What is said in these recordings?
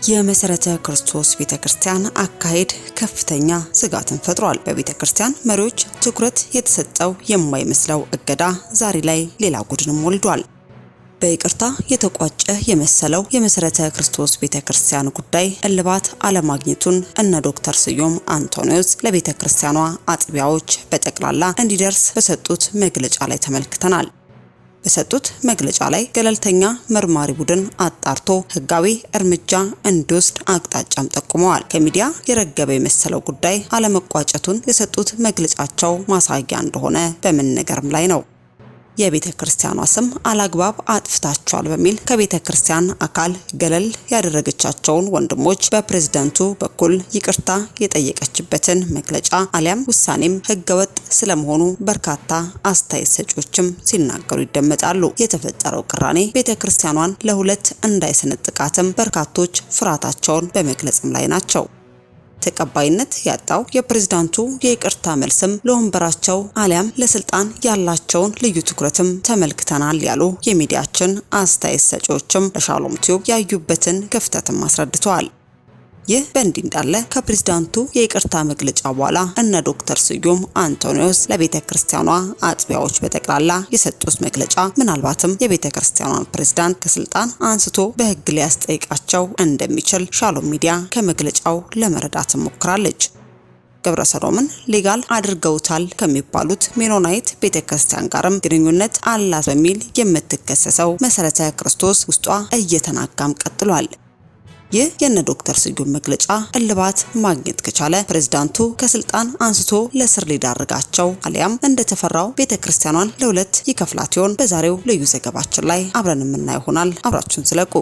የመሰረተ ክርስቶስ ቤተክርስቲያን አካሄድ ከፍተኛ ስጋትን ፈጥሯል። በቤተክርስቲያን መሪዎች ትኩረት የተሰጠው የማይመስለው እገዳ ዛሬ ላይ ሌላ ጉድንም ወልዷል። በይቅርታ የተቋጨ የመሰለው የመሰረተ ክርስቶስ ቤተክርስቲያን ጉዳይ እልባት አለማግኘቱን እነ ዶክተር ስዩም አንቶኒዮስ ለቤተክርስቲያኗ አጥቢያዎች በጠቅላላ እንዲደርስ በሰጡት መግለጫ ላይ ተመልክተናል። በሰጡት መግለጫ ላይ ገለልተኛ መርማሪ ቡድን አጣርቶ ህጋዊ እርምጃ እንዲወስድ አቅጣጫም ጠቁመዋል። ከሚዲያ የረገበ የመሰለው ጉዳይ አለመቋጨቱን የሰጡት መግለጫቸው ማሳያ እንደሆነ በመነገርም ላይ ነው። የቤተ ክርስቲያኗ ስም አላግባብ አጥፍታቸዋል በሚል ከቤተ ክርስቲያን አካል ገለል ያደረገቻቸውን ወንድሞች በፕሬዝዳንቱ በኩል ይቅርታ የጠየቀችበትን መግለጫ አሊያም ውሳኔም ህገወጥ ስለመሆኑ በርካታ አስተያየት ሰጪዎችም ሲናገሩ ይደመጣሉ። የተፈጠረው ቅራኔ ቤተ ክርስቲያኗን ለሁለት እንዳይሰነጥቃትም በርካቶች ፍርሃታቸውን በመግለጽም ላይ ናቸው። ተቀባይነት ያጣው የፕሬዝዳንቱ የይቅርታ መልስም ለወንበራቸው አሊያም ለስልጣን ያላቸውን ልዩ ትኩረትም ተመልክተናል ያሉ የሚዲያችን አስተያየት ሰጪዎችም ለሻሎም ቲዩብ ያዩበትን ክፍተትም አስረድተዋል። ይህ በእንዲህ እንዳለ ከፕሬዝዳንቱ የይቅርታ መግለጫ በኋላ እነ ዶክተር ስዩም አንቶኒዮስ ለቤተ ክርስቲያኗ አጥቢያዎች በጠቅላላ የሰጡት መግለጫ ምናልባትም የቤተ ክርስቲያኗን ፕሬዝዳንት ከስልጣን አንስቶ በህግ ሊያስጠይቃቸው እንደሚችል ሻሎም ሚዲያ ከመግለጫው ለመረዳት ሞክራለች። ግብረ ሰዶምን ሌጋል አድርገውታል ከሚባሉት ሜኖናይት ቤተክርስቲያን ጋርም ግንኙነት አላት በሚል የምትከሰሰው መሰረተ ክርስቶስ ውስጧ እየተናጋም ቀጥሏል። ይህ የነ ዶክተር ስዩም መግለጫ እልባት ማግኘት ከቻለ ፕሬዝዳንቱ ከስልጣን አንስቶ ለስር ሊዳርጋቸው አሊያም እንደተፈራው ቤተክርስቲያኗን ለሁለት ይከፍላት ይሆን? በዛሬው ልዩ ዘገባችን ላይ አብረን የምናየው ይሆናል። አብራችሁን ስለቁ።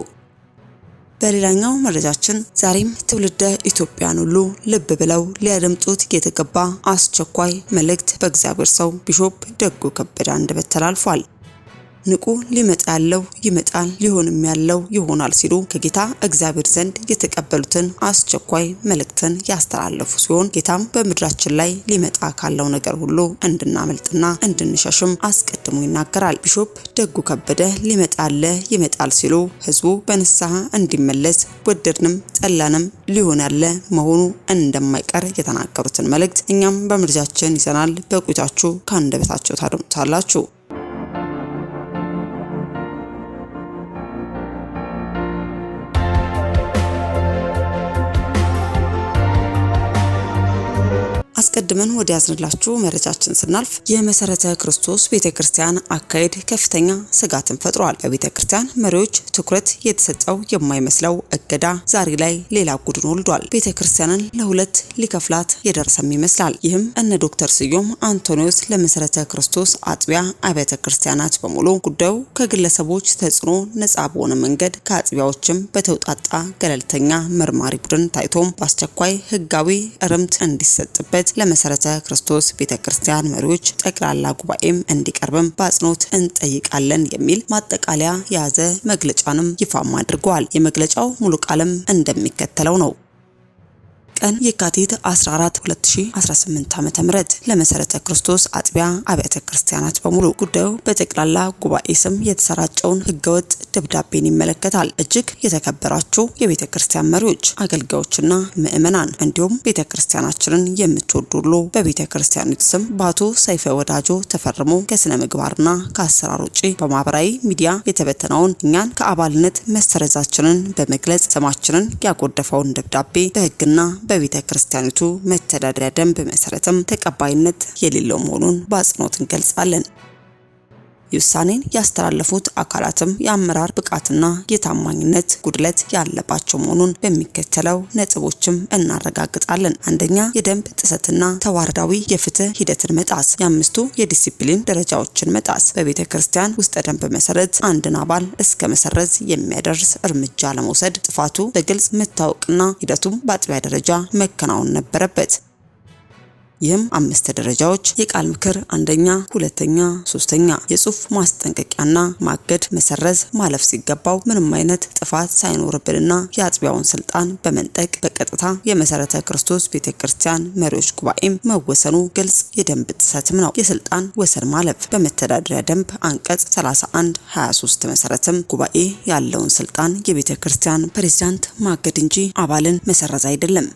በሌላኛው መረጃችን ዛሬም ትውልደ ኢትዮጵያን ሁሉ ልብ ብለው ሊያደምጡት የተገባ አስቸኳይ መልእክት በእግዚአብሔር ሰው ቢሾፕ ደጉ ከበደ አንደበት ተላልፏል። ንቁ ሊመጣ ያለው ይመጣል ሊሆንም ያለው ይሆናል ሲሉ ከጌታ እግዚአብሔር ዘንድ የተቀበሉትን አስቸኳይ መልእክትን ያስተላለፉ ሲሆን ጌታም በምድራችን ላይ ሊመጣ ካለው ነገር ሁሉ እንድናመልጥና እንድንሸሽም አስቀድሞ ይናገራል። ቢሾፕ ደጉ ከበደ ይመጣል ሲሉ ህዝቡ በንስሐ እንዲመለስ ወደድንም ጠላንም ሊሆን ያለ መሆኑ እንደማይቀር የተናገሩትን መልእክት እኛም በምድራችን ይዘናል። በቆይታችሁ ከአንደበታቸው ታደምጡታላችሁ። አስቀድመን ወደ ያዝንላችሁ መረጃችን ስናልፍ የመሰረተ ክርስቶስ ቤተክርስቲያን አካሄድ ከፍተኛ ስጋትን ፈጥሯል። በቤተክርስቲያን መሪዎች ትኩረት የተሰጠው የማይመስለው እገዳ ዛሬ ላይ ሌላ ጉድን ወልዷል። ቤተክርስቲያንን ለሁለት ሊከፍላት የደረሰም ይመስላል። ይህም እነ ዶክተር ስዩም አንቶኒዮስ ለመሰረተ ክርስቶስ አጥቢያ አብያተ ክርስቲያናት በሙሉ ጉዳዩ ከግለሰቦች ተጽዕኖ ነጻ በሆነ መንገድ ከአጥቢያዎችም በተውጣጣ ገለልተኛ መርማሪ ቡድን ታይቶም በአስቸኳይ ህጋዊ እርምት እንዲሰጥበት ለመሰረተ ክርስቶስ ቤተክርስቲያን መሪዎች ጠቅላላ ጉባኤም እንዲቀርብም በአጽንኦት እንጠይቃለን የሚል ማጠቃለያ የያዘ መግለጫንም ይፋም አድርገዋል። የመግለጫው ሙሉ ቃልም እንደሚከተለው ነው። ቀን የካቲት 14 2018 ዓ.ም ለመሰረተ ክርስቶስ አጥቢያ አብያተ ክርስቲያናት በሙሉ ጉዳዩ በጠቅላላ ጉባኤ ስም የተሰራጨውን ህገወጥ ደብዳቤን ይመለከታል። እጅግ የተከበራችሁ የቤተ ክርስቲያን መሪዎች፣ አገልጋዮችና ምእመናን እንዲሁም ቤተ ክርስቲያናችንን የምትወዱ ሁሉ በቤተ ክርስቲያኒቱ ስም በአቶ ሰይፈ ወዳጆ ተፈርሞ ከስነ ምግባርና ከአሰራር ውጪ በማህበራዊ ሚዲያ የተበተነውን እኛን ከአባልነት መሰረዛችንን በመግለጽ ስማችንን ያጎደፈውን ደብዳቤ በህግና በቤተ ክርስቲያኒቱ መተዳደሪያ ደንብ መሰረትም ተቀባይነት የሌለው መሆኑን በአጽንኦት እንገልጻለን። ውሳኔን ያስተላለፉት አካላትም የአመራር ብቃትና የታማኝነት ጉድለት ያለባቸው መሆኑን በሚከተለው ነጥቦችም እናረጋግጣለን። አንደኛ፣ የደንብ ጥሰትና ተዋረዳዊ የፍትህ ሂደትን መጣስ፣ የአምስቱ የዲሲፕሊን ደረጃዎችን መጣስ፣ በቤተ ክርስቲያን ውስጥ ደንብ መሰረት አንድን አባል እስከ መሰረዝ የሚያደርስ እርምጃ ለመውሰድ ጥፋቱ በግልጽ መታወቅና ሂደቱም በአጥቢያ ደረጃ መከናወን ነበረበት። ይህም 5 ደረጃዎች የቃል ምክር፣ አንደኛ፣ ሁለተኛ፣ ሶስተኛ፣ የጽሁፍ ማስጠንቀቂያና ማገድ፣ መሰረዝ፣ ማለፍ ሲገባው ምንም አይነት ጥፋት ሳይኖርብንና የአጥቢያውን ስልጣን በመንጠቅ በቀጥታ የመሰረተ ክርስቶስ ቤተክርስቲያን መሪዎች ጉባኤም መወሰኑ ግልጽ የደንብ ጥሰትም ነው። የስልጣን ወሰን ማለፍ በመተዳደሪያ ደንብ አንቀጽ 31(23) መሰረትም ጉባኤ ያለውን ስልጣን የቤተክርስቲያን ፕሬዝዳንት ማገድ እንጂ አባልን መሰረዝ አይደለም።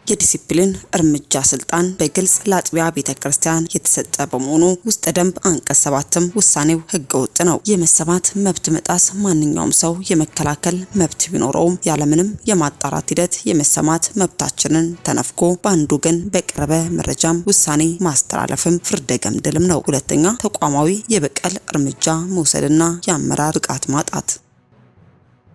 የዲሲፕሊን እርምጃ ስልጣን በግልጽ ለአጥቢያ ቤተክርስቲያን የተሰጠ በመሆኑ ውስጥ ደንብ አንቀጽ 7ም ውሳኔው ህገወጥ ነው። የመሰማት መብት መጣስ ማንኛውም ሰው የመከላከል መብት ቢኖረውም ያለምንም የማጣራት ሂደት የመሰማት መብታችንን ተነፍጎ በአንዱ ግን በቀረበ መረጃም ውሳኔ ማስተላለፍም ፍርደ ገምድልም ነው። ሁለተኛ፣ ተቋማዊ የበቀል እርምጃ መውሰድና የአመራር ብቃት ማጣት።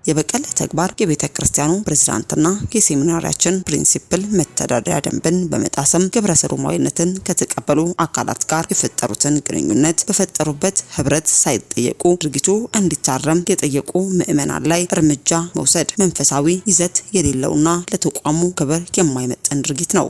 የበቀል ተግባር የቤተክርስቲያኑ ፕሬዝዳንትና የሴሚናሪያችን ፕሪንሲፕል መተዳደሪያ ደንብን በመጣስም ግብረ ሰዶማዊነትን ከተቀበሉ አካላት ጋር የፈጠሩትን ግንኙነት በፈጠሩበት ህብረት ሳይጠየቁ ድርጊቱ እንዲታረም የጠየቁ ምዕመናን ላይ እርምጃ መውሰድ መንፈሳዊ ይዘት የሌለውና ለተቋሙ ክብር የማይመጥን ድርጊት ነው።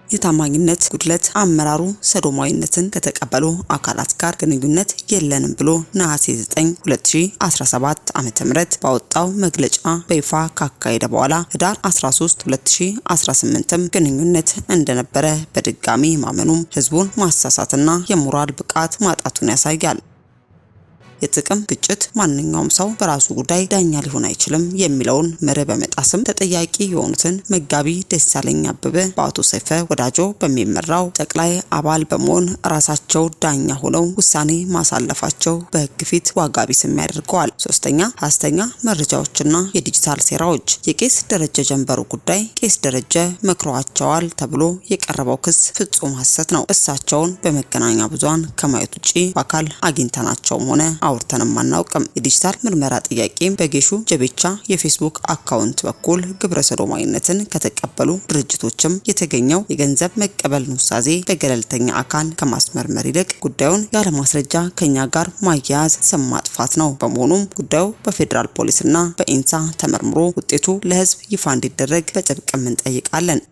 የታማኝነት ጉድለት አመራሩ ሰዶማዊነትን ከተቀበሉ አካላት ጋር ግንኙነት የለንም ብሎ ነሐሴ 9 2017 ዓ.ም ባወጣው መግለጫ በይፋ ካካሄደ በኋላ ህዳር 13 2018 ግንኙነት እንደነበረ በድጋሚ ማመኑም ህዝቡን ማሳሳትና የሞራል ብቃት ማጣቱን ያሳያል። የጥቅም ግጭት ማንኛውም ሰው በራሱ ጉዳይ ዳኛ ሊሆን አይችልም የሚለውን መርህ በመጣስም ተጠያቂ የሆኑትን መጋቢ ደሳለኝ አበበ በአቶ ሰይፈ ወዳጆ በሚመራው ጠቅላይ አባል በመሆን ራሳቸው ዳኛ ሆነው ውሳኔ ማሳለፋቸው በህግ ፊት ዋጋ ቢስም ያደርገዋል። ሶስተኛ፣ ሐሰተኛ መረጃዎችና የዲጂታል ሴራዎች። የቄስ ደረጀ ጀንበሩ ጉዳይ ቄስ ደረጀ መክረዋቸዋል ተብሎ የቀረበው ክስ ፍጹም ሐሰት ነው። እሳቸውን በመገናኛ ብዙሃን ከማየት ውጪ በአካል አግኝተናቸውም ሆነ አውርተንም አናውቅም። የዲጂታል ምርመራ ጥያቄም በጌሹ ጀቤቻ የፌስቡክ አካውንት በኩል ግብረ ሰዶማዊነትን ከተቀበሉ ድርጅቶችም የተገኘው የገንዘብ መቀበል ኑዛዜ በገለልተኛ አካል ከማስመርመር ይልቅ ጉዳዩን ያለ ማስረጃ ከኛ ጋር ማያያዝ ስም ማጥፋት ነው። በመሆኑም ጉዳዩ በፌዴራል ፖሊስና በኢንሳ ተመርምሮ ውጤቱ ለህዝብ ይፋ እንዲደረግ በጥብቅም እንጠይቃለን።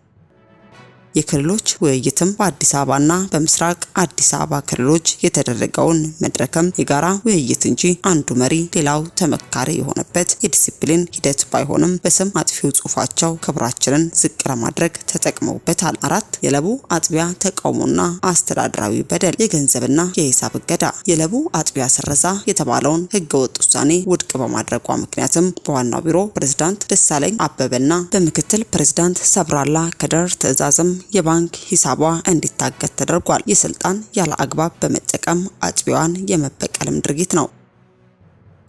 የክልሎች ውይይትም በአዲስ አበባና በምስራቅ አዲስ አበባ ክልሎች የተደረገውን መድረክም የጋራ ውይይት እንጂ አንዱ መሪ ሌላው ተመካሪ የሆነበት የዲሲፕሊን ሂደት ባይሆንም በስም አጥፊው ጽሁፋቸው ክብራችንን ዝቅ ለማድረግ ተጠቅመውበታል። 4 የለቡ አጥቢያ ተቃውሞና አስተዳደራዊ በደል፣ የገንዘብና የሂሳብ እገዳ። የለቡ አጥቢያ ሰረዛ የተባለውን ህገወጥ ውሳኔ ውድቅ በማድረጓ ምክንያትም በዋናው ቢሮ ፕሬዝዳንት ደሳለኝ አበበና በምክትል ፕሬዝዳንት ሰብራላ ከደር ትዕዛዝም የባንክ ሂሳቧ እንዲታገድ ተደርጓል። የስልጣን ያለ አግባብ በመጠቀም አጥቢያዋን የመበቀልም ድርጊት ነው።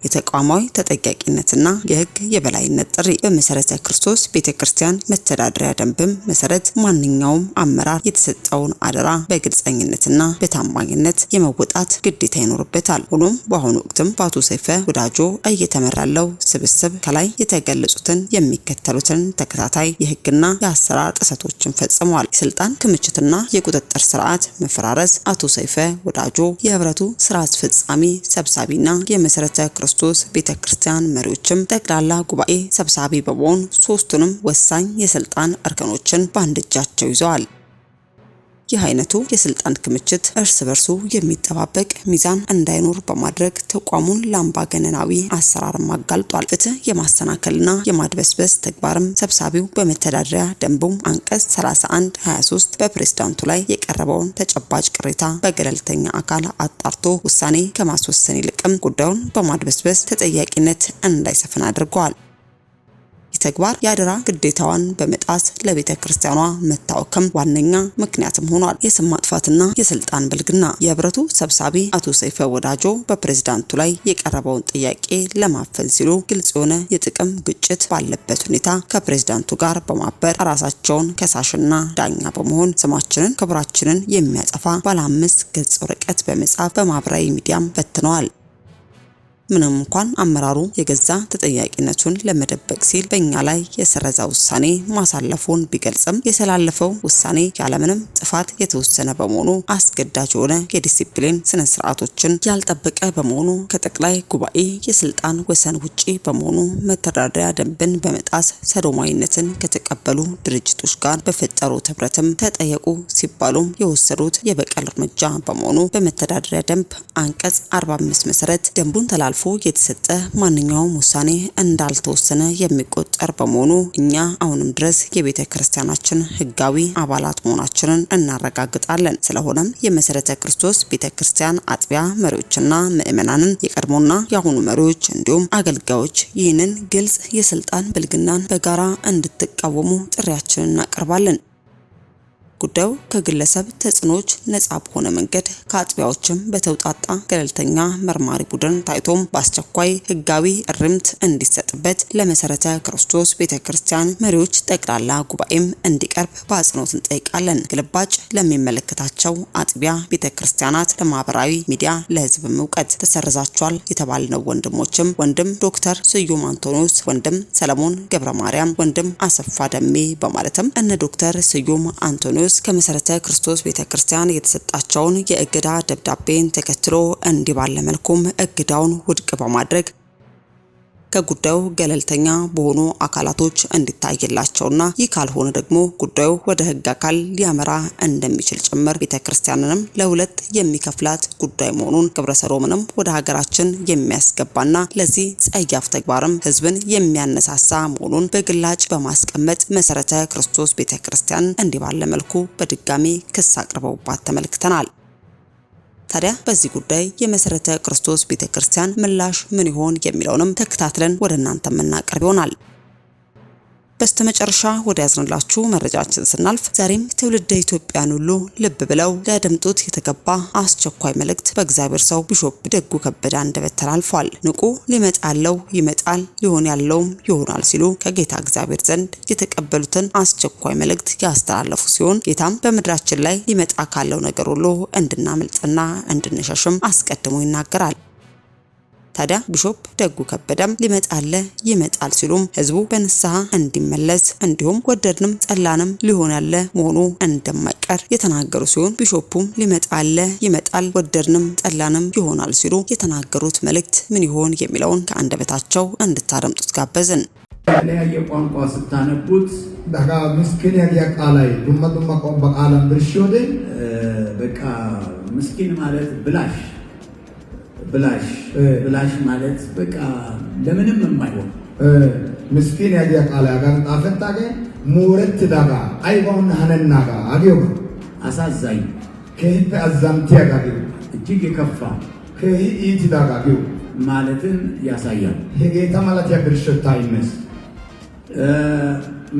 የተቋማዊ ተጠያቂነትና የህግ የበላይነት ጥሪ። በመሰረተ ክርስቶስ ቤተክርስቲያን መተዳደሪያ ደንብም መሰረት ማንኛውም አመራር የተሰጠውን አደራ በግልጸኝነትና በታማኝነት የመወጣት ግዴታ ይኖርበታል። ሆኖም በአሁኑ ወቅትም በአቶ ሰይፈ ወዳጆ እየተመራለው ስብስብ ከላይ የተገለጹትን የሚከተሉትን ተከታታይ የህግና የአሰራር ጥሰቶችን ፈጽመዋል። የስልጣን ክምችትና የቁጥጥር ስርዓት መፈራረስ። አቶ ሰይፈ ወዳጆ የህብረቱ ስራ አስፈጻሚ ሰብሳቢና የመሰረተ ክርስቶስ ቤተክርስቲያን መሪዎችም ጠቅላላ ጉባኤ ሰብሳቢ በመሆን ሶስቱንም ወሳኝ የስልጣን እርከኖችን በአንድ እጃቸው ይዘዋል። ይህ አይነቱ የስልጣን ክምችት እርስ በርሱ የሚጠባበቅ ሚዛን እንዳይኖር በማድረግ ተቋሙን ለአምባገነናዊ አሰራርም አጋልጧል። ፍትህ የማሰናከልና የማድበስበስ ተግባርም ሰብሳቢው በመተዳደሪያ ደንቡም አንቀጽ 31(23) በፕሬዝዳንቱ ላይ የቀረበውን ተጨባጭ ቅሬታ በገለልተኛ አካል አጣርቶ ውሳኔ ከማስወሰን ይልቅም ጉዳዩን በማድበስበስ ተጠያቂነት እንዳይሰፍን አድርገዋል። ተግባር የአደራ ግዴታዋን በመጣስ ለቤተ ክርስቲያኗ መታወክም ዋነኛ ምክንያትም ሆኗል። የስም ማጥፋትና የስልጣን ብልግና። የህብረቱ ሰብሳቢ አቶ ሰይፈ ወዳጆ በፕሬዝዳንቱ ላይ የቀረበውን ጥያቄ ለማፈን ሲሉ ግልጽ የሆነ የጥቅም ግጭት ባለበት ሁኔታ ከፕሬዝዳንቱ ጋር በማበር ራሳቸውን ከሳሽና ዳኛ በመሆን ስማችንን ክብራችንን የሚያጠፋ ባለ 5 ገጽ ወረቀት በመጻፍ በማህበራዊ ሚዲያም በትነዋል። ምንም እንኳን አመራሩ የገዛ ተጠያቂነቱን ለመደበቅ ሲል በእኛ ላይ የሰረዛ ውሳኔ ማሳለፉን ቢገልጽም የተላለፈው ውሳኔ ያለምንም ጥፋት የተወሰነ በመሆኑ አስገዳጅ የሆነ የዲሲፕሊን ስነ ስርዓቶችን ያልጠበቀ በመሆኑ ከጠቅላይ ጉባኤ የስልጣን ወሰን ውጪ በመሆኑ መተዳደሪያ ደንብን በመጣስ ሰዶማዊነትን ከተቀበሉ ካቀበሉ ድርጅቶች ጋር በፈጠሩት ህብረትም ተጠየቁ ሲባሉም የወሰዱት የበቀል እርምጃ በመሆኑ በመተዳደሪያ ደንብ አንቀጽ 45 መሰረት ደንቡን ተላልፎ የተሰጠ ማንኛውም ውሳኔ እንዳልተወሰነ የሚቆጠር በመሆኑ እኛ አሁንም ድረስ የቤተ ክርስቲያናችን ህጋዊ አባላት መሆናችንን እናረጋግጣለን። ስለሆነም የመሰረተ ክርስቶስ ቤተ ክርስቲያን አጥቢያ መሪዎችና ምእመናንን የቀድሞና የአሁኑ መሪዎች እንዲሁም አገልጋዮች ይህንን ግልጽ የስልጣን ብልግናን በጋራ እንድትቃወሙ ጥሪያችንን እናቀርባለን። ጉዳዩ ከግለሰብ ተጽዕኖች ነጻ በሆነ መንገድ ከአጥቢያዎችም በተውጣጣ ገለልተኛ መርማሪ ቡድን ታይቶም በአስቸኳይ ህጋዊ እርምት እንዲሰጥበት ለመሰረተ ክርስቶስ ቤተክርስቲያን መሪዎች ጠቅላላ ጉባኤም እንዲቀርብ በአጽንኦት እንጠይቃለን። ግልባጭ ለሚመለከታቸው አጥቢያ ቤተክርስቲያናት፣ ለማህበራዊ ሚዲያ፣ ለህዝብ እውቀት ተሰርዛቸዋል የተባልነው ወንድሞችም ወንድም ዶክተር ስዩም አንቶኒዮስ፣ ወንድም ሰለሞን ገብረ ማርያም፣ ወንድም አሰፋ ደሜ በማለትም እነ ዶክተር ስዩም አንቶኒዮስ ከመሰረተ ክርስቶስ ቤተክርስቲያን የተሰጣቸውን የእገዳ ደብዳቤን ተከትሎ እንዲህ ባለ መልኩም እገዳውን ውድቅ በማድረግ ከጉዳዩ ገለልተኛ በሆኑ አካላቶች እንዲታይላቸውና ይህ ካልሆነ ደግሞ ጉዳዩ ወደ ህግ አካል ሊያመራ እንደሚችል ጭምር ቤተክርስቲያንንም ለሁለት የሚከፍላት ጉዳይ መሆኑን ግብረሰዶምንም ወደ ሀገራችን የሚያስገባና ለዚህ ጸያፍ ተግባርም ህዝብን የሚያነሳሳ መሆኑን በግላጭ በማስቀመጥ መሰረተ ክርስቶስ ቤተክርስቲያን እንዲህ ባለ መልኩ በድጋሚ ክስ አቅርበውባት ተመልክተናል። ታዲያ በዚህ ጉዳይ የመሰረተ ክርስቶስ ቤተክርስቲያን ምላሽ ምን ይሆን የሚለውንም ተከታትለን ወደ እናንተ የምናቀርብ ይሆናል። በስተመጨረሻ ወደ ያዝንላችሁ መረጃችን ስናልፍ ዛሬም ትውልደ ኢትዮጵያን ሁሉ ልብ ብለው ሊያደምጡት የተገባ አስቸኳይ መልእክት በእግዚአብሔር ሰው ቢሾፕ ደጉ ከበደ አንደበት ተላልፏል። ንቁ፣ ሊመጣለው ይመጣል፣ ሊሆን ያለውም ይሆናል ሲሉ ከጌታ እግዚአብሔር ዘንድ የተቀበሉትን አስቸኳይ መልእክት ያስተላለፉ ሲሆን ጌታም በምድራችን ላይ ሊመጣ ካለው ነገር ሁሉ እንድናመልጥና እንድንሸሽም አስቀድሞ ይናገራል። ታዲያ ቢሾፕ ደጉ ከበደም ሊመጣለ ይመጣል ሲሉም ህዝቡ በንስሐ እንዲመለስ እንዲሁም ወደድንም ጠላንም ሊሆን ያለ መሆኑ እንደማይቀር የተናገሩ ሲሆን ቢሾፑም ሊመጣለ ይመጣል ወደድንም ጠላንም ይሆናል ሲሉ የተናገሩት መልእክት ምን ይሆን የሚለውን ከአንደበታቸው እንድታደምጡት ጋበዝን። የተለያየ ቋንቋ ስታነቡት ዳጋ ምስኪን ያቃላይ ዱመዱማ ቋንቋ ቃለም ብርሽዮደ በቃ ምስኪን ማለት ብላሽ ማለት በቃ ለምንም የማይሆን ምስኪን ያዲያ ቃል ያጋን ጣፈታገ ሞረት ዳጋ አይባውን ሀነናጋ አዲዮ አሳዛኝ ከህት አዛምቲ ያጋግ እጅግ የከፋ ከህት ዳጋ ዲዮ ማለትን ያሳያል። የጌታ ማለት ያብርሽታ ይመስ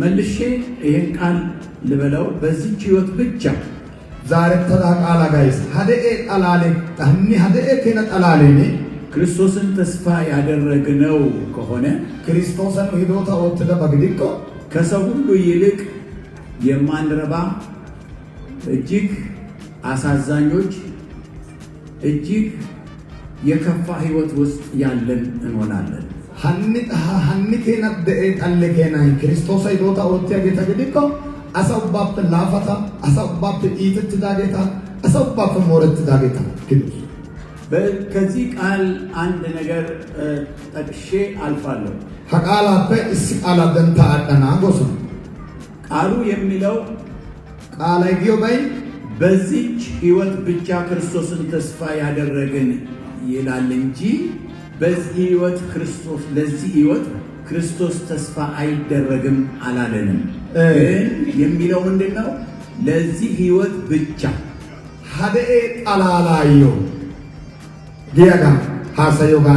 መልሼ ይሄን ቃል ልበለው በዚህ ህይወት ብቻ ዛሬ ተዳቃላ ጋይስ ሀደኤ ጣላሌ ታኒ ሀደኤ ከነ ጣላሌኒ ክርስቶስን ተስፋ ያደረግነው ከሆነ ክርስቶስን ሂዶታ ወጥተ በግዲቆ ከሰው ሁሉ ይልቅ የማንረባ እጅግ አሳዛኞች እጅግ የከፋ ህይወት ውስጥ ያለን እንሆናለን። ሀኒ ከነ ደኤ ጣለ ከነ ክርስቶስ ሂዶታ ወጥተ ገተግዲቆ አሳባብ ላፋታ አሳባብ ኢትት ዳጌታ አሳባብ ሞረት ዳጌታ ግንስ በከዚህ ቃል አንድ ነገር ጠቅሼ አልፋለሁ። ሐቃላተ እስቃላ ደንታ አጠና ጎሱ ቃሉ የሚለው ቃል አይጊዮባይ በዚች ህይወት ብቻ ክርስቶስን ተስፋ ያደረግን ይላል እንጂ በዚህ ህይወት ክርስቶስ ለዚህ ህይወት ክርስቶስ ተስፋ አይደረግም አላለንም። ግን የሚለው ምንድነው? ለዚህ ህይወት ብቻ ሀደኤ ጣላላዮ ዲያጋ ሐሰዮጋ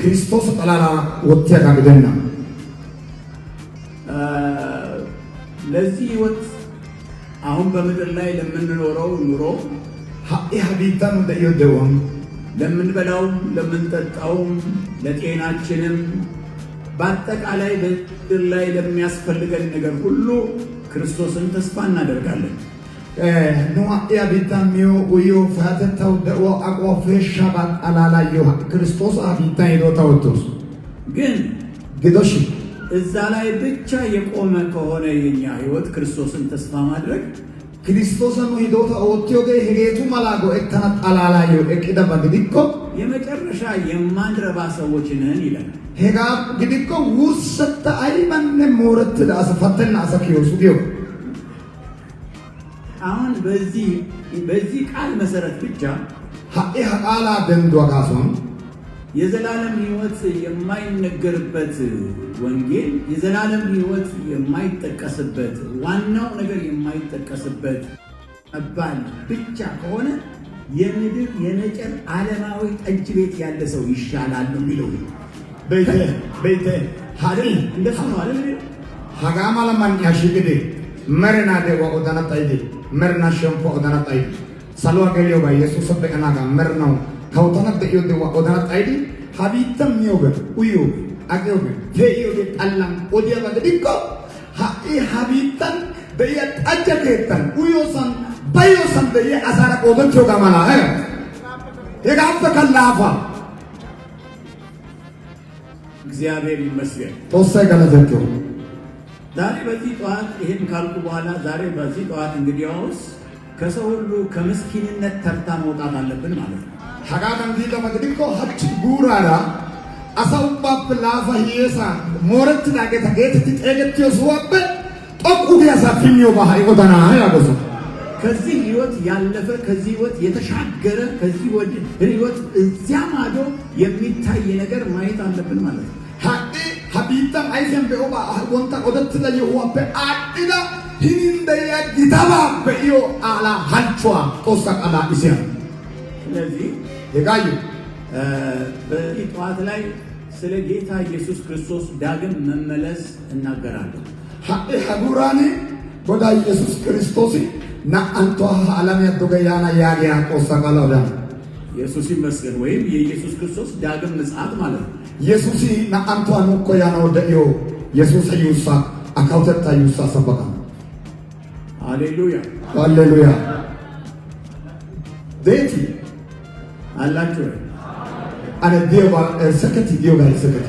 ክርስቶስ ጣላላ ወጥያጋ ግደና ለዚህ ህይወት አሁን በምድር ላይ ለምንኖረው ኑሮ ሀቢታን እንደየደውም ለምንበላው ለምንጠጣው ለጤናችንም በአጠቃላይ በምድር ላይ ለሚያስፈልገን ነገር ሁሉ ክርስቶስን ተስፋ እናደርጋለን። ኖአያ ቢታሚዮ ወዮ ፈተታው ደኦ አቆፈሻ ባጣላላዮ ክርስቶስ አቢታ ይዶታውቶስ ግን ግዶሽ እዛ ላይ ብቻ የቆመ ከሆነ የኛ ህይወት ክርስቶስን ተስፋ ማድረግ ክርስቶስን ሂዶታ ወጥዮገ ሄጌቱ ማላጎ እተና ጣላላዮ እቅደ በግዲኮ የመጨረሻ የማንረባ ሰዎች ነን ይላል። hegaa gidikko wursetta aymanne moorettida asa fattenna asa kiyosu giyo አሁን በዚህ ቃል መሰረት ብቻ ሀቂ ሀቃላ ደንዷ ጋሶን የዘላለም ሕይወት የማይነገርበት ወንጌል የዘላለም ሕይወት የማይጠቀስበት ዋናው ነገር የማይጠቀስበት አባል ብቻ ከሆነ የምድር የነጨር ዓለማዊ ጠጅ ቤት ያለ ሰው ይሻላል ነው የሚለው። ቤተ ሀዲል እንደሱ ነው አይደል? ሀጋማ ለማን ያሽግዴ መርና ደዋ ኦዳና ጣይዴ መርና ሸምፖ ኦዳና ጣይዴ ሰልዋ ገሊዮ ባ ኢየሱስ በእናጋ መርናው ከውተና ደዮ ደዋ ኦዳና ጣይዴ ሀቢተም ዮገ ኡዩ አገውገ ቴዮገ ጣላም ኦዲያ ባገዲኮ ሀኢ ሀቢተን በየ ጠጀከተን ኡዮሰን ባዮሰን በየ አሳራ ቆዶቾ ጋማላ የጋፈ ከላፋ እግዚአብሔር ይመስገን። ተወሳይ ገለዘቶ ዛሬ በዚህ ጠዋት ይሄን ካልኩ በኋላ ዛሬ በዚህ ጠዋት እንግዲያውስ ከሰው ሁሉ ከምስኪንነት ተርታ መውጣት አለብን ማለት ነው። ሀጋታን ዲጋ መግዲኮ ሀች ጉራራ አሳውባ ፕላፋ ሂየሳ ሞረት ዳገታ ጌት ተገትዮ ሰዋበ ጠቁ ቢያሳ ፊኒዮ ባሃይ ኦዳና ያጎሱ ከዚህ ህይወት ያለፈ ከዚህ ህይወት የተሻገረ ከዚህ ወደ ህይወት እዚያ ማዶ የሚታይ ነገር ማየት አለብን ማለት ነው። ሀቂ ሀቢታም አይዘን በኦባ ወንታ ወደት ላይ ወአበ አዲዳ ሂንደያ ጊታባ በኢዮ አላ ሀልቿ ጦሳ ቃላ ኢሲያ ስለዚህ የጋዩ በዚህ ጠዋት ላይ ስለ ጌታ ኢየሱስ ክርስቶስ ዳግም መመለስ እናገራለሁ። ሀቂ ሀጉራኒ ጎዳ ኢየሱስ ክርስቶስ ና አንቷ ዓለም ያዶገያና ያጊያ ጦሳ ቃላ ወዳ ኢየሱስ ይመስገን ወይም የኢየሱስ ክርስቶስ ዳግም ምጽአት ማለት ነው። ኢየሱስ ና አንቷ ነው እኮ ያነው ደዮ ኢየሱስ ይውሳ አካውተታ ይውሳ ሰበካ ሃሌሉያ ሃሌሉያ ዴቲ አላችሁ አነ ዲዮባ ሰከቲ ዲዮጋ ሰከቲ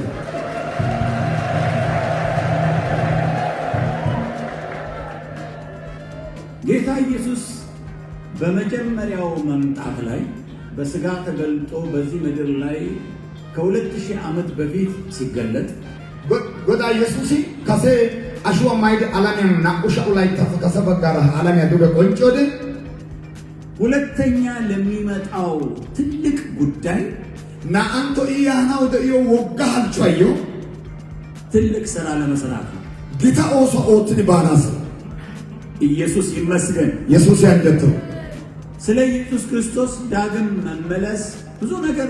ጌታ ኢየሱስ በመጀመሪያው መምጣት ላይ በስጋ ተገልጦ በዚህ ምድር ላይ ከ2000 ዓመት በፊት ሲገለጥ ጎዳ ኢየሱስ ከሴ አሽዋ ማይድ አላሚያን ናቁሻው ላይ ተፈከሰበጋራ አላሚያ ዱበ ቆንጮደ ሁለተኛ ለሚመጣው ትልቅ ጉዳይ ና አንቶ ኢያናው ደዮ ወጋልቻዮ ትልቅ ሥራ ለመስራት ነው። ጌታ ኦሶ ኦትን ባናስ ኢየሱስ ይመስገን። ኢየሱስ ያንደተው ስለ ኢየሱስ ክርስቶስ ዳግም መመለስ ብዙ ነገር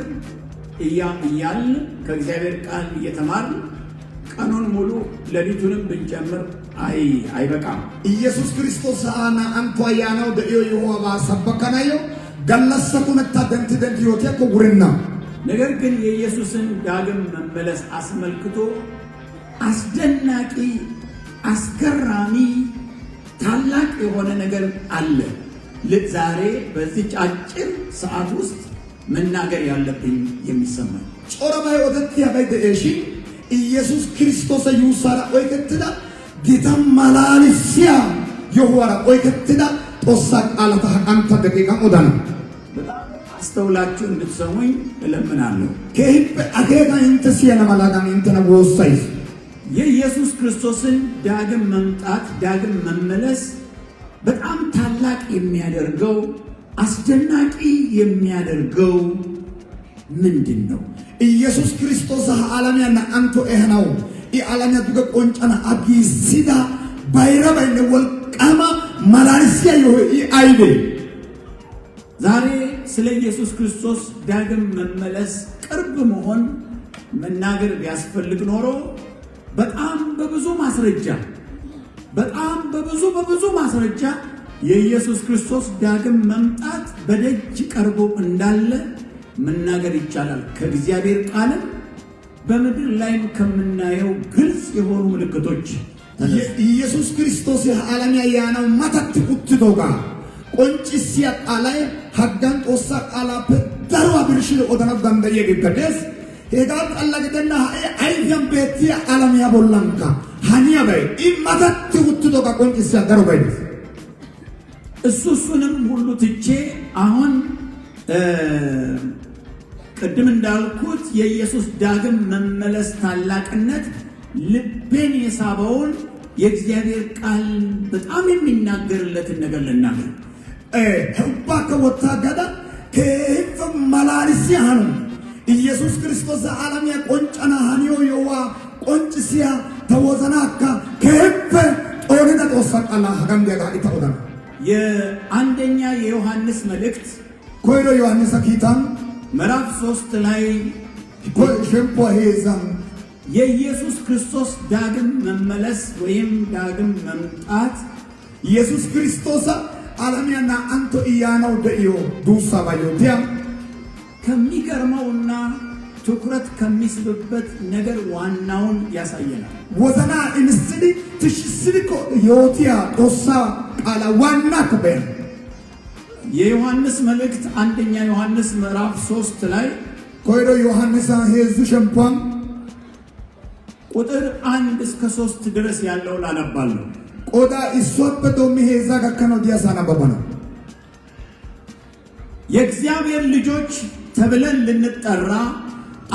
እያልን ከእግዚአብሔር ቃል እየተማርን ቀኑን ሙሉ ለሊቱንም ብንጨምር አይበቃም። ኢየሱስ ክርስቶስ አና አንቷ ያናው ደዮ ይሆባ ሰበከናዮ ገለሰኩንታ ደንት ዮቴኮ ጉርና ነገር ግን የኢየሱስን ዳግም መመለስ አስመልክቶ አስደናቂ አስገራሚ ታላቅ የሆነ ነገር አለ። ዛሬ በዚህ አጭር ሰዓት ውስጥ መናገር ያለብኝ የሚሰማኝ ጾረባይ ወደት ያበደ እሺ ኢየሱስ ክርስቶስ ይውሳራ ወይከትዳ ጌታ ማላልሲያ የሆራ ወይከትዳ ጦሳ ቃላታ አንተ ደቂቃ ኦዳና አስተውላችሁ እንድትሰሙኝ እለምናለሁ። ከህብ አገጋ እንተሲያ ለማላጋም እንተና ወሳይስ የኢየሱስ ክርስቶስን ዳግም መምጣት ዳግም መመለስ በጣም ታላቅ የሚያደርገው አስደናቂ የሚያደርገው ምንድነው? ኢየሱስ ክርስቶስ ዓለምያና አንቶ ehnaው ኢዓለምያ ዱገ ቆንጫና አጊሲዳ ባይረባይነ ወልቃማ ማላልሲያ አይቤ ዛሬ ስለ ኢየሱስ ክርስቶስ ዳግም መመለስ ቅርብ መሆን መናገር ቢያስፈልግ ኖሮ በጣም በብዙ ማስረጃ የኢየሱስ ክርስቶስ ዳግም መምጣት በደጅ ቀርቦ እንዳለ መናገር ይቻላል። ከእግዚአብሔር ቃልም በምድር ላይም ከምናየው ግልጽ የሆኑ ምልክቶች ኢየሱስ ክርስቶስ ዓለምያ ያናው ማታት ቁጥቶጋ ቆንጭሲያ ቃላይ ሀጋን ጦሳ ቃላፕ ዳርዋ ብርሽል ኦዳና ጋንደየ ገደስ ሄጋ ቃላገደና አይዘም ቤቲያ ዓለምያ ቦላንካ ሃኒያ ባይ ኢማታት ቁጥቶጋ ቆንጭሲያ ዳርዋ ባይ እሱንም ሁሉ ትቼ አሁን ቅድም እንዳልኩት የኢየሱስ ዳግም መመለስ ታላቅነት ልቤን የሳበውን የእግዚአብሔር ቃል በጣም የሚናገርለትን ነገር ልናገር። ህባከ ወታገዳ ከህፍ መላልሲያኑ ኢየሱስ ክርስቶስ ዓለም ያቆንጨና ሃኒዮ የዋ ቆንጭሲያ ተወዘናካ ከህፍ ጦርነት ተወሰቀላ ሀገም ገጋ ይታወዳል። የአንደኛ የዮሐንስ መልእክት ኮይሮ ዮሐንስ አኪታን ምዕራፍ 3 ላይ ሸምፖ ሄዛም የኢየሱስ ክርስቶስ ዳግም መመለስ ወይም ዳግም መምጣት ኢየሱስ ክርስቶስ ዓለምያና አንቶ ኢያናው ደኢዮ ዱሳ ባዮቲያ ከሚገርመውና ትኩረት ከሚስብበት ነገር ዋናውን ያሳየናል። ወዘና እንስዲ ትሽስልኮ ዮቲያ ጦሳ ቃላ ዋና ከበያ የዮሐንስ መልእክት አንደኛ ዮሐንስ ምዕራፍ 3 ላይ ኮይሮ ዮሐንስ ሄዙ ሸምፖም ቁጥር 1 እስከ 3 ድረስ ያለውን አነባለሁ። ቆዳ ኢሶበዶ ሚሄዛ ጋከኖ ዲያሳና ባባና የእግዚአብሔር ልጆች ተብለን ልንጠራ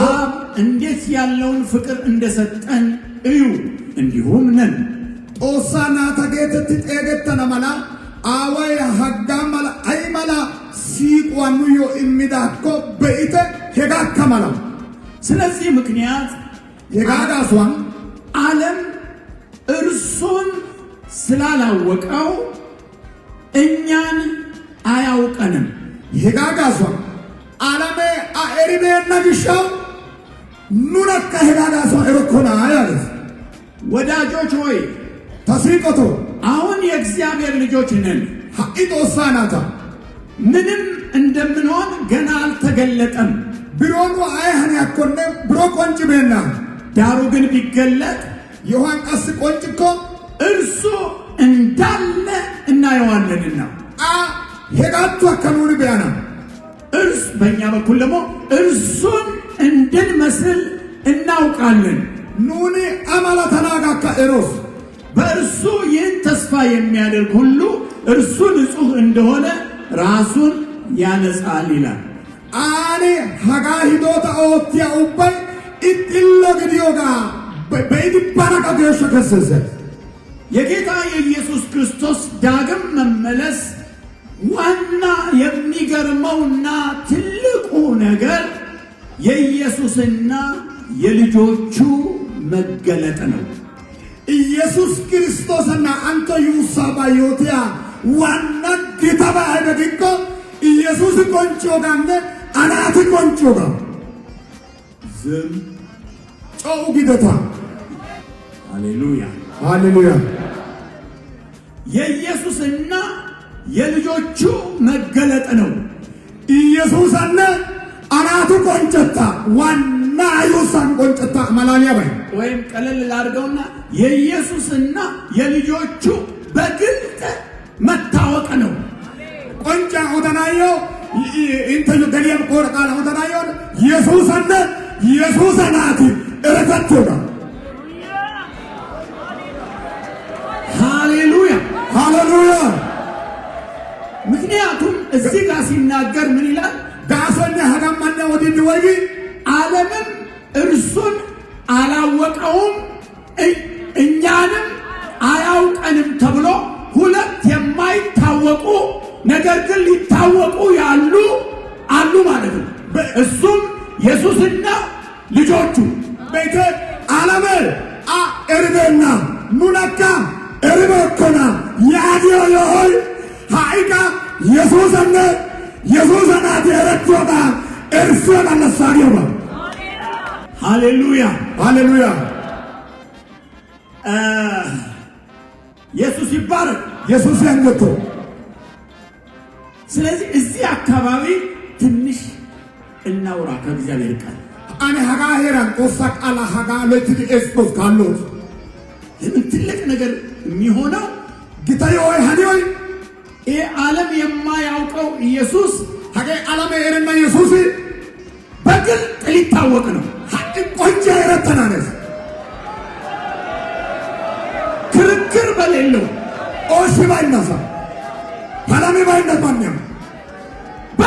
አብ እንዴት ያለውን ፍቅር እንደሰጠን እዩ፣ እንዲሁም ነን። ጦሳና ተጌተት ጤገተና መላ አዋይ ሀጋ መላ አይ መላ ሲቋኑዮ እሚዳኮ በኢተ ሄጋካ መላ ስለዚህ ምክንያት የጋጋሷን ዓለም እርሱን ስላላወቀው እኛን አያውቀንም። የጋጋሷን ዓለሜ አኤሪቤና ግሻው ኑነካ የጋጋሷን እርኮና ያለስ ወዳጆች ሆይ ተስሪቆቶ አሁን የእግዚአብሔር ልጆች ነን። ሀቂጦ ሳናታ ምንም እንደምንሆን ገና አልተገለጠም። ብሮኑ አይሃን ያኮነ ብሮ ቆንጭ ቤና ዳሩ ግን ቢገለጥ ዮሐን ቀስ ቆንጭኮ እርሱ እንዳለ እናየዋለንና ሄጋቱ አከኑን ቢያና እርሱ በእኛ በኩል ደግሞ እርሱን እንድንመስል እናውቃለን። ኑኒ አማላ ተናጋካ ኤሮስ በእርሱ ይህን ተስፋ የሚያደርግ ሁሉ እርሱ ንጹሕ እንደሆነ ራሱን ያነጻል ይላል። አኔ ሀጋ ሂዶታ ኦቲያ ኡባይ ኢጥሎ ግዲዮጋ በኢድባና ገሾ ከሰሰ የጌታ የኢየሱስ ክርስቶስ ዳግም መመለስ ዋና የሚገርመውና ትልቁ ነገር የኢየሱስና የልጆቹ መገለጥ ነው። ኢየሱስ ክርስቶስና አንተ ዩሳባ ዮቲያ ዋና ጌታባ አይደግኮ ኢየሱስ ቆንጮ ጋንደ አናት ቆንጮ ጋ ዝም ጨው ቢደታ ሃሌሉያ ሃሌሉያ የኢየሱስና የልጆቹ መገለጥ ነው። ኢየሱስና አናቱ ቆንጨታ ዋና ዩሳን ቆንጨታ ማላሊያ ባይ ወይም ቀለል ላድርገውና የኢየሱስና የልጆቹ በግልጥ መታወቅ ነው። ቆንጫ ኦደናዮ ኢንተዩ ገሊያም ቆርቃላ ኦደናዮ ኢየሱስና ኢየሱስናቲ እረከቶና ሃሌሉያ ሃሌሉያ። ምክንያቱም እዚህ ጋር ሲናገር ምን ይላል? ጋሶኛ ሀጋማና ወዲድ ወይ ዓለምም እርሱን አላወቀውም እኛንም አያውቀንም ተብሎ ሁለት የማይታወቁ ነገር ግን ሊታወቁ ያሉ አሉ ማለት ነው። እሱም ኢየሱስና ልጆቹ ቤተ ዓለመ ኤርቤና ኑነካ ኤርቤኮና ያዲዮ የሆይ ሃይቃ ኢየሱስና ኢየሱስናት የረቶታ እርሱን አነሳዲዮ ሃሌሉያ ሃሌሉያ። ኢየሱስ ይባረክ። ኢየሱስ ያንገቶ። ስለዚህ እዚህ አካባቢ ትንሽ እናውራ ከእግዚአብሔር ቃል። አኔ ሀጋ ሄራን ቆሳ ቃላ ሀጋ ለትዲ ኤስቶስ ካሎት ለምን ትልቅ ነገር የሚሆነው ጌታዬ ሆይ ሀዲዮይ ይህ ዓለም የማያውቀው ኢየሱስ ሀገ ዓለም ኤረና ኢየሱስ በግልጥ ሊታወቅ ነው። ሀቅ ቆንጆ የረተናነስ ክርክር በሌለው ኦሽ ባይነሳ ፓላሜ ባይነት ማንኛም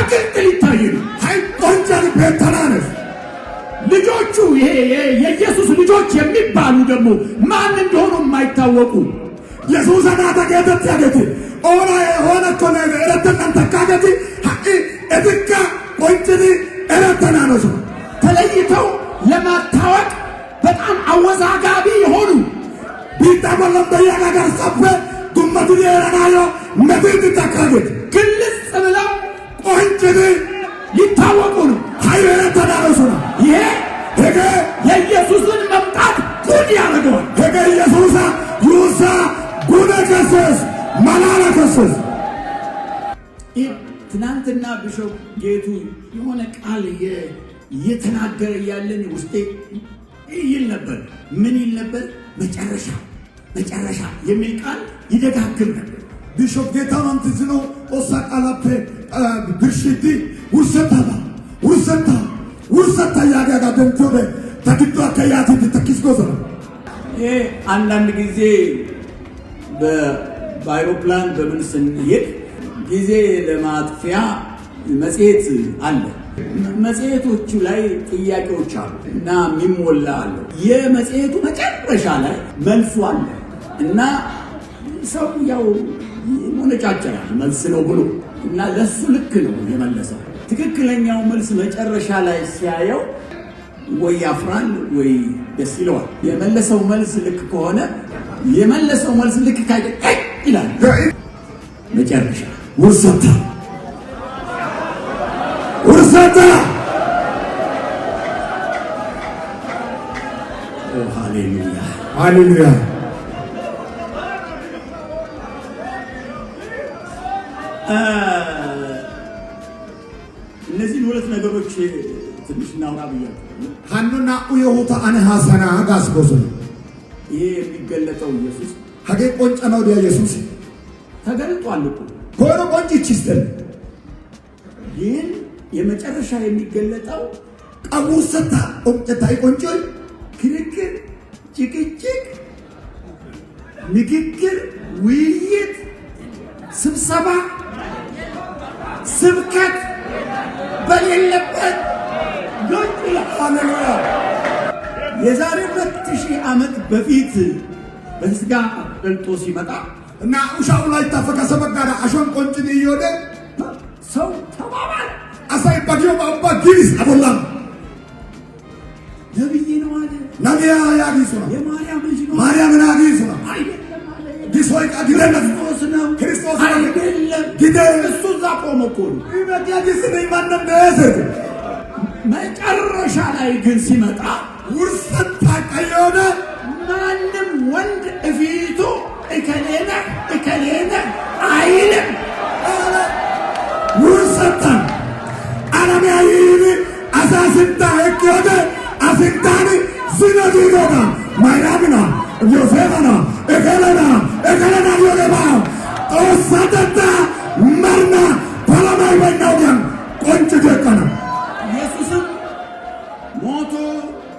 በግልጥ ሊታይ ነው። ሃይ ቆንጨር ቤተናነስ ልጆቹ ይሄ የኢየሱስ ልጆች የሚባሉ ደግሞ ማን እንደሆኑ የማይታወቁ ኢየሱስ አናታገት ያገት ኦላ የሆነ ኮነ ረተን ተካገት ሃይ እድካ ቆንጨር ረተናነስ ተለይተው ለማታወቅ በጣም አወዛጋቢ የሆኑ ቢታበለም በያጋጋር ሰፈ ጉመቱ የራናዮ ነብይ ተካገት ግልጽ ብለው ቆንጨር ሊታወቁ ነው። ሃይ ረተናነስ ነው። ይሄ ሄገ የኢየሱስን መምጣት ጉድ ያደርገዋል። ሄገ ኢየሱስ ዩሳ ጉደ ከሰስ ማላላ ከሰስ ትናንትና ቢሾፕ ጌቱ የሆነ ቃል እየተናገረ ያለን ውስጤ ይል ነበር። ምን ይል ነበር? መጨረሻ የሚል ቃል ይደጋግም ነበር። ቢሾፕ ጌታ ማንትዝኖ ኦሳቃላፔ ብርሽቲ ውርሰታ ያጋጋ ደንቶበ ተግዶ አከያቲ ተኪስጎዘ ይሄ አንዳንድ ጊዜ በአይሮፕላን በምን ስንሄድ ጊዜ ለማጥፊያ መጽሔት አለ። መጽሔቶቹ ላይ ጥያቄዎች አሉ እና የሚሞላ አለ። የመጽሔቱ መጨረሻ ላይ መልሱ አለ እና ሰው ያው ሞነጫጨራል መልስ ነው ብሎ እና ለሱ ልክ ነው የመለሰው። ትክክለኛው መልስ መጨረሻ ላይ ሲያየው ወይ ያፍራል ወይ ደስ ይለዋል። የመለሰው መልስ ልክ ከሆነ የመለሰው መልስ ልክ ካይደለ ይላል። መጨረሻ ውርሰታ ሃሌሉያ እነዚህ ሁለት ነገሮች ትንሽ እናውራ ብያለሁ። ሃኑና ኡየሁታ አነ ሐሰና ጋስጎዘ ይሄ የሚገለጠው ኢየሱስ ሀገ ቆንጨ ነው። ኢየሱስ ተገልጧል እኮ ኮሮ ቆንጭችስተን ይህን የመጨረሻ የሚገለጠው ቀውሰታ ኦምጨታይ ቆንጮይ ክርክር፣ ጭቅጭቅ፣ ንግግር፣ ውይይት፣ ስብሰባ፣ ስብከት በሌለበት ሃሌሉያ የዛሬ 2000 ዓመት በፊት በስጋ ገልጦ ሲመጣ እና ኡሻው ላይ ታፈከሰ በጋራ አሾን ቆንጭን ይወደ ሰው ተባባለ። አሳይ ባዲዮ ባባ ጊሪስ አቦላም ነብይ ነው አለ። ነቢያ ያጊስ ነው። የማርያም ልጅ ነው። ማርያም ናጊስ ነው። አይደለም አለ። ዲሶይ ቃዲረና ክርስቶስ አይደለም። ጊዜ እሱ እዛ ቆመ እኮ ነው። ይመጣጊስ ነው ማንም ደሰት መጨረሻ ላይ ግን ሲመጣ ውርሰት ታቀየሆነ ማንም ወንድ እፊቱ እከሌነ አይልም። ውርሰታን አለሚያይን አሳስንታ እክዮደ አስንታን ዝነዲጎዳ ማይራምና ዮሴፍና እከለና ዮሌባ ኦሳተታ መርና ፓላማይ በናውያን ቆንጭ ደቀና ኢየሱስም ሞቶ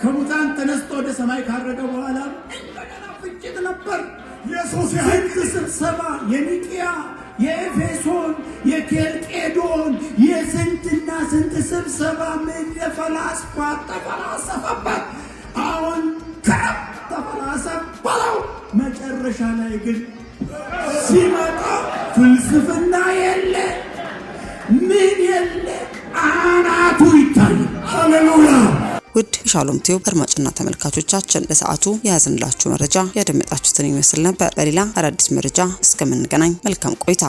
ከሙታን ተነስቶ ወደ ሰማይ ካረገ በኋላ እንደገና ፍጭት ነበር። ኢየሱስ ህግ ስብሰባ፣ የኒቅያ፣ የኤፌሶን፣ የኬልቄዶን የስንትና ስንት ስብሰባ ምን የፈላስፋ ተፈላሰፈበት። አሁን ተፈላሰፈው። መጨረሻ ላይ ግን ሲመጣ ፍልስፍና የለ ምን የለ አናቱ ይታያል። ሃሌሉያ። ውድ ሻሎም ቲዩብ አድማጭና ተመልካቾቻችን ለሰዓቱ የያዝንላችሁ መረጃ ያደመጣችሁትን ይመስል ነበር። በሌላ አዳዲስ መረጃ እስከምንገናኝ መልካም ቆይታ